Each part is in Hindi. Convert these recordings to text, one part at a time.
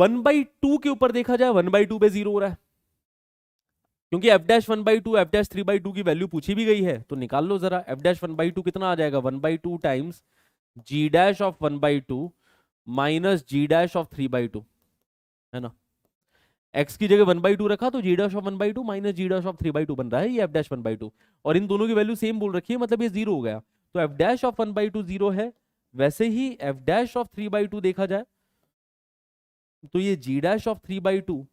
1/2 के ऊपर देखा जाए 1/2 पे 0 हो रहा है, क्योंकि f डैश 1/2 f डैश 3/2 की वैल्यू पूछी भी गई है, तो निकाल लो जरा। f डैश 1/2 कितना आ जाएगा, 1/2 times g dash of 1/2 minus g dash of 3/2, है ना। x की जगह 1/2 रखा तो g dash of 1/2 minus g dash of 3/2 बन रहा है, ये f डैश 1/2, और इन दोनों की वैल्यू सेम बोल रखी है, मतलब ये 0 हो गया, तो f डैश ऑफ 1/2 0 है। वैसे ही f डैश ऑफ 3/2 देखा जाए तो ये g dash of 3/2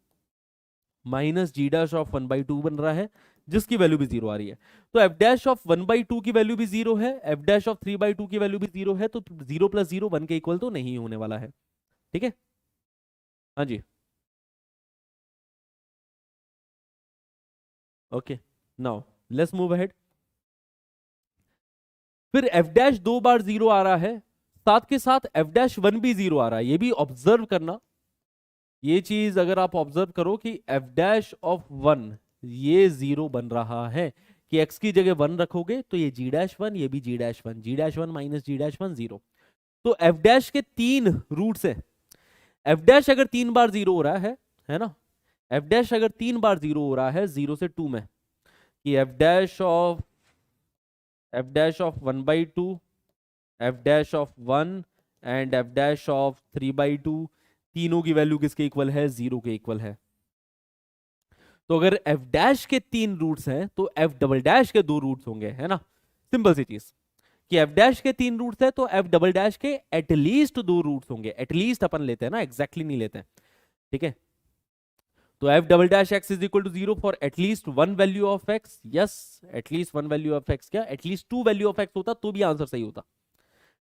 minus g dash of 1/2 बन रहा है, जिसकी वैल्यू भी 0 आ रही है। तो f डैश ऑफ 1/2 की वैल्यू भी 0 है, f डैश ऑफ 3/2 की वैल्यू भी 0 है, तो 0 प्लस 0 1 के इक्वल तो नहीं होने वाला है। ठीक है, हाँ जी, okay, now let's move ahead. फिर f डैश 2 बार 0 आ रहा है, साथ के साथ f डैश 1 भी 0 आ रहा है, ये भी ऑब्जर्व करना। ये चीज अगर आप ऑब्जर्व करो कि f डैश ऑफ 1 ये 0 बन रहा है, कि x की जगह 1 रखोगे तो ये g डैश 1, ये भी g dash 1, g dash 1 minus g dash 1 0। तो f डैश के 3 रूट्स है। f डैश अगर 3 बार 0 हो रहा है ना, f डैश अगर 3 बार 0 हो रहा है 0 से 2 में, कि f dash of 1/2, f dash of 1 and f dash of 3/2, तीनों की वैल्यू किसके इक्वल है, 0 के इक्वल है। तो अगर f डैश के 3 रूट्स हैं तो f डबल डैश के 2 रूट्स होंगे, है ना। सिंपल सी चीज, कि f डैश के 3 रूट्स है तो f डबल डैश के एटलीस्ट 2 रूट्स होंगे। एटलीस्ट अपन लेते हैं ना, एग्जैक्टली नहीं लेते हैं, ठीक है। तो f double dash x is equal to 0 for at least 1 value of x। Yes, at least 1 value of x, क्या एटलीस्ट 2 वैल्यू ऑफ x होता तो भी आंसर सही होता,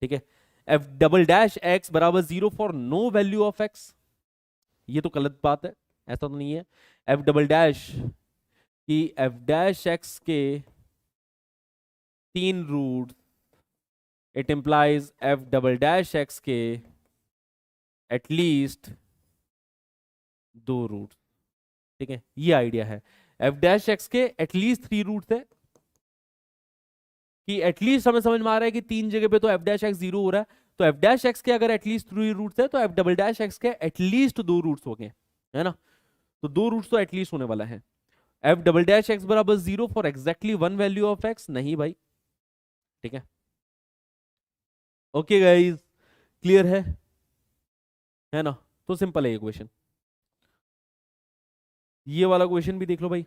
ठीक है। f डबल डैश x बराबर 0 for no value of x, ये तो गलत बात है, ऐसा तो नहीं है। f डबल डैश कि f डैश x के 3 root, it implies f double dash x के एटलीस्ट 2 रूट, ठीक है, ये आइडिया है। f डैश x के एटलीस्ट 3 रूट है, कि एटलीस्ट हमें समझ में आ रहा है कि 3 जगह पे तो f डैश x 0 हो रहा है, तो f डैश x के अगर एटलीस्ट 3 रूट्स है तो f डबल डैश x के एटलीस्ट 2 रूट्स हो गए, है ना। तो 2 रूट्स तो एटलीस्ट होने वाला है। f डबल डैश x बराबर 0 for exactly 1 value of x, नहीं भाई, ठीक है। ओके गाइस, क्लियर है ना। तो सिंपल है ये क्वेश्चन। ये वाला क्वेश्चन भी देख लो भाई।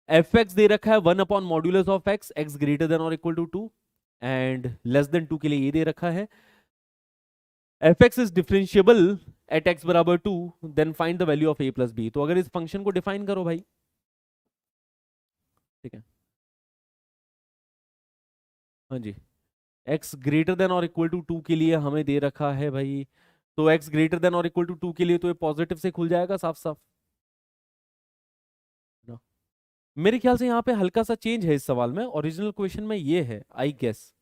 एफ एक्स दे रखा है 1 upon modulus of x, x greater than और equal to 2 and less than 2 के लिए ये दे रखा है f x is differentiable at x बराबर 2, then find the value of a plus b. तो अगर इस फंक्शन को डिफाइन करो भाई, ठीक है, हाँ जी, x ग्रेटर देन और इक्वल टू 2 के लिए हमें दे रखा है भाई, तो x ग्रेटर देन और इक्वल टू 2 के लिए तो ये पॉजिटिव से खुल जाएगा साफ साफ ना। मेरे ख्याल से यहाँ पे हल्का सा चेंज है इस सवाल में, ओरिजिनल क्वेश्चन में ये है, आई गेस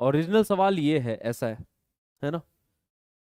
ओरिजिनल सवाल ये है, ऐसा है ना।